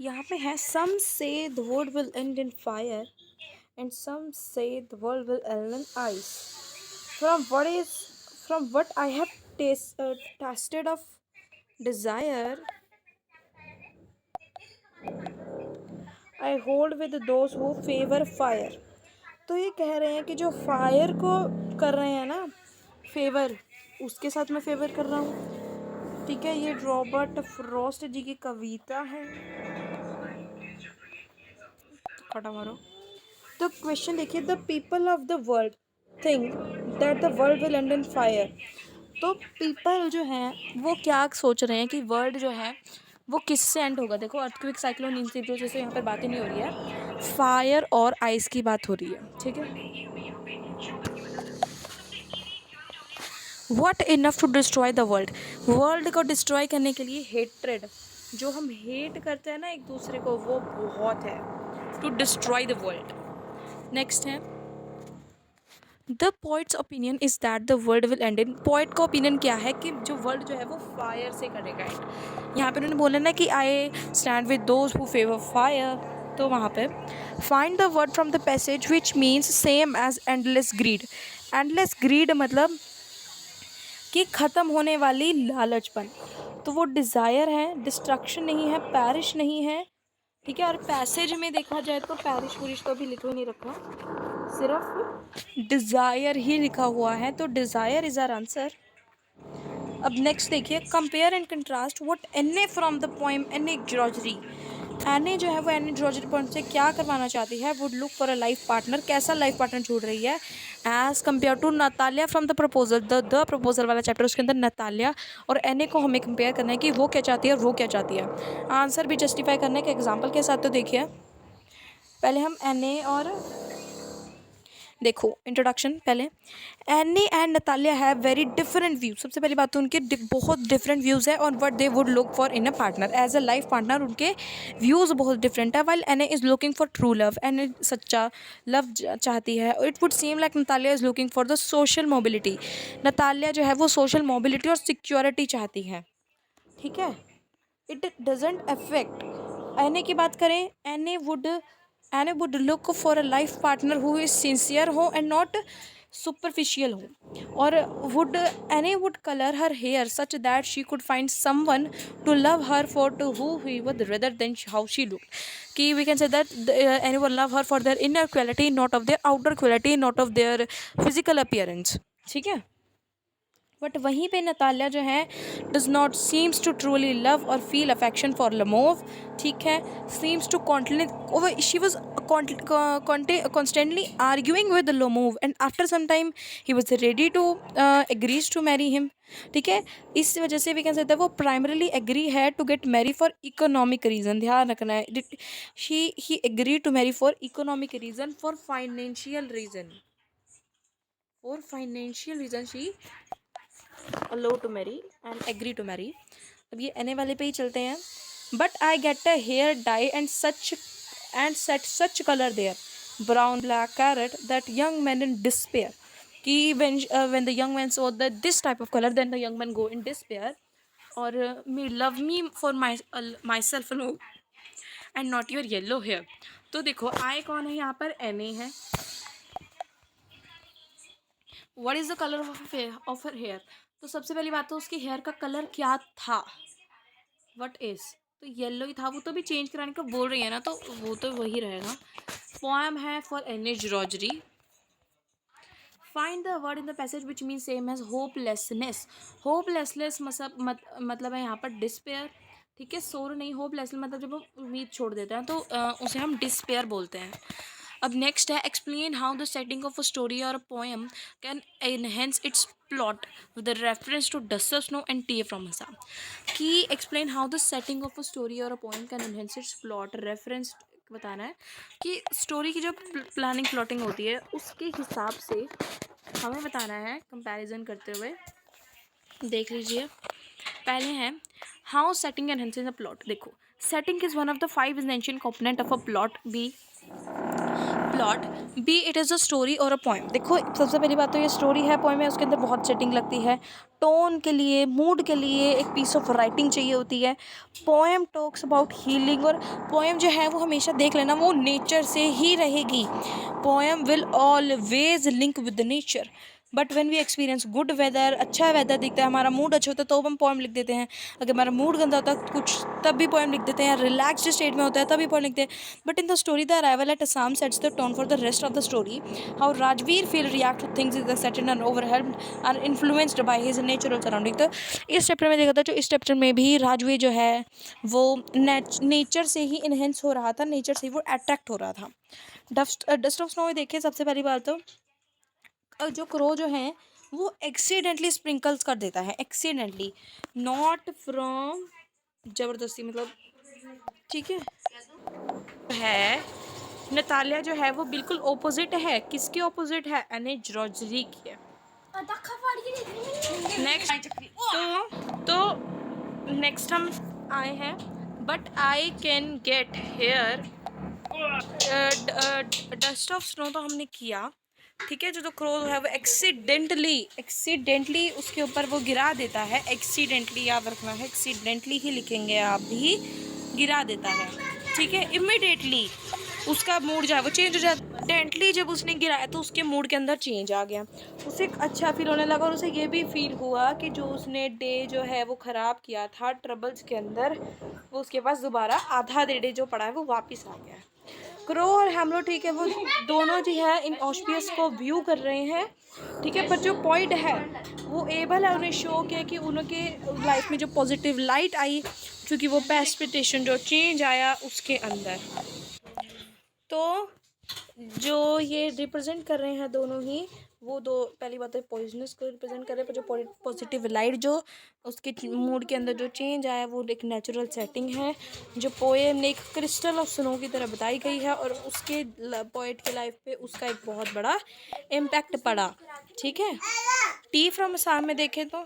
यहाँ पे है some say the world will end in fire and some say the world will end in ice from what I have tasted of desire I hold with those who favour fire. तो ये कह रहे हैं कि जो fire को कर रहे हैं ना फेवर, उसके साथ मैं फेवर कर रहा हूँ। ठीक है, ये रॉबर्ट फ्रॉस्ट जी की कविता है। कटा मारो। तो क्वेश्चन देखिए, the people of the world think that the world will end in fire. तो पीपल जो हैं वो क्या सोच रहे हैं कि वर्ल्ड जो है वो किससे एंड होगा। देखो, अर्थक्वेक, साइक्लोन, इन चीज़ों जैसे यहाँ पर बातें नहीं हो रही है, फायर और आइस की बात हो रही है। ठीक है, what enough to destroy the world. World को डिस्ट्रॉय करने के लिए हेट्रेड, जो हम हेट करते हैं ना एक दूसरे को, वो बहुत है to destroy the world. Next है the poet's opinion is that the world will end in. Poet का ओपिनियन क्या है कि जो वर्ल्ड जो है वो फायर से करेगा एंड। यहाँ पे उन्होंने बोला ना कि I stand with those who favour fire. तो वहाँ पे find the word from the passage which means same as endless greed. Endless greed मतलब कि ख़त्म होने वाली लालचपन। तो वो डिज़ायर है, डिस्ट्रक्शन नहीं है, पैरिश नहीं है। ठीक है, और पैसेज में देखा जाए तो पैरिश वुरिश तो भी लिखा नहीं रखा, सिर्फ डिज़ायर ही लिखा हुआ है। तो डिज़ायर इज़ आर आंसर। अब नेक्स्ट देखिए, कंपेयर एंड कंट्रास्ट व्हाट एने फ्रॉम द पोएम एने ग्रॉजरी। एने जो है वो एने ग्रॉजरी पोएम से क्या करवाना चाहती है, would look for a life partner. कैसा लाइफ पार्टनर ढूंढ रही है, as compare to Natalia from the proposal. The proposal वाला चैप्टर, उसके अंदर नतालिया और एने को हमें कंपेयर करना है कि वो क्या चाहती है और वो क्या चाहती है। आंसर भी जस्टिफाई करने के एग्जाम्पल के साथ। तो देखिए, पहले हम एने और देखो इंट्रोडक्शन। पहले Annie and Natalia have very different views. सबसे पहली बात तो उनके बहुत डिफरेंट व्यूज़ है on what they would look for in a partner. As a life partner उनके व्यूज़ बहुत डिफरेंट है। While Anne is looking for true love, Anne सच्चा लव चाहती है। It would seem like Natalia is looking for the social mobility. Natalia जो है वो social mobility और सिक्योरिटी चाहती है। ठीक है, इट डजेंट अफेक्ट। एने की बात करें, Anne would look for a life partner who is sincere हो एंड नॉट सुपरफिशियल हो। और would Anne would colour her hair such that she could find someone to love her for to who he would rather than how she look. कि we can say that any one love her for their inner quality, not of their outer quality, not of their physical appearance. ठीक है, but वहीं पे Natalia जो है does not seems to truly love और feel affection for Lomov. ठीक है, seems to continue, she was constantly arguing with Lomov and after some time he was ready to agrees to marry him. ठीक है, इस वजह से we can say वो primarily agree है to get marry for economic reason. ध्यान रखना है, he agree to marry for economic reason, for financial reason, for financial reason she allow to marry and agree to marry. अब ये Anne वाले पे ही चलते हैं। But I get a hair dye and set such colour there brown black carrot that young man in despair. कि when the young man saw that this type of color, then the young man go in despair और me love me for myself alone and not your yellow hair। तो देखो आई कौन है यहाँ पर, Anne है। What is the colour of her hair. तो सबसे पहली बात तो उसके हेयर का कलर क्या था, व्हाट इज, तो येलो ही था। वो तो भी चेंज कराने का बोल रही है ना, तो वो तो वही रहेगा। पोएम है for Anne Gregory. Find the word in the passage which mean same as hopelessness. Hopelessness मतलब है यहाँ पर डिस्पेयर। ठीक है, सोर नहीं, होपलेसनेस मतलब जब हम उम्मीद छोड़ देते हैं तो उसे हम डिस्पेयर बोलते हैं। अब नेक्स्ट है explain how the setting of a story और a poem can enhance its plot with reference to dust snow and tea from Assam. कि explain how the setting of a story और a poem can enhance its plot. Reference बताना है कि story की जो planning plotting होती है उसके हिसाब से हमें बताना है, कंपैरिजन करते हुए। देख लीजिए, पहले हैं how setting enhances a plot. देखो, setting is one of the 5 essential component of a plot. Be it is a story और अ पोएम। देखो, सबसे पहली बात तो ये स्टोरी है, पोएम है, उसके अंदर बहुत सेटिंग लगती है। टोन के लिए, मूड के लिए एक पीस ऑफ राइटिंग चाहिए होती है। पोएम टॉक्स अबाउट हीलिंग, और पोएम जो है वो हमेशा देख लेना वो नेचर से ही रहेगी। Poem will always link with the nature. But when we experience good weather, अच्छा वेदर दिखता है, हमारा मूड अच्छा होता है, तो हम पोएम लिख देते हैं। अगर हमारा मूड गंदा होता है कुछ, तब भी पोएम लिख देते हैं। रिलैक्स्ड स्टेट में होता है तभी पोएम लिखते हैं। But in the story the arrival at Assam sets the tone for the rest of the story. How Rajveer feel react to things is sadden and overwhelmed or influenced by his natural surrounding. तो इस chapter में देखा था, जो इस chapter में भी राजवीर जो है वो नेचर से ही इन्हेंस हो रहा था, नेचर से ही वो अट्रैक्ट हो रहा था। डस्ट ऑफ स्नो में देखिए, सबसे पहली बात तो जो क्रो जो है वो एक्सीडेंटली स्प्रिंकल्स कर देता है, एक्सीडेंटली, नॉट फ्रॉम ज़बरदस्ती, मतलब ठीक है। नतालिया जो है वो बिल्कुल ओपोजिट है, किसके ओपोजिट है? एने जॉर्जरी की। नेक्स्ट तो नेक्स्ट हम आए हैं, but I can get here. Dust of snow तो हमने किया, ठीक है। जो क्रो है वो एक्सीडेंटली उसके ऊपर वो गिरा देता है। एक्सीडेंटली याद रखना है, एक्सीडेंटली ही लिखेंगे आप भी, गिरा देता है, ठीक है। इमिडिएटली उसका मूड जो है वो चेंज हो जाता है। डेंटली जब उसने गिराया तो उसके मूड के अंदर चेंज आ गया, उसे अच्छा फील होने लगा, और उसे ये भी फील हुआ कि जो उसने डे जो है वो ख़राब किया था ट्रबल्स के अंदर, वो उसके पास दोबारा आधा डे जो पड़ा है वो वापस आ गया है। क्रो और हैमलो, ठीक है, वो दोनों जो है इन ऑस्पियस को व्यू कर रहे हैं, ठीक है। पर जो पॉइंट है वो एबल है उन्हें शो किया कि उनके लाइफ में जो पॉजिटिव लाइट आई, क्योंकि वो प्रेसिपिटेशन जो चेंज आया उसके अंदर। तो जो ये रिप्रेजेंट कर रहे हैं दोनों ही, वो दो, पहली बात है पॉइजनस को रिप्रेजेंट कर रहे हैं, पर जो पॉजिटिव लाइट जो उसके मूड के अंदर जो चेंज आया वो एक नेचुरल सेटिंग है। जो पोएम ने एक क्रिस्टल ऑफ स्नो की तरह बताई गई है, और उसके पोएट के लाइफ पे उसका एक बहुत बड़ा इम्पैक्ट पड़ा, ठीक है। टी फ्रॉम असम में देखें तो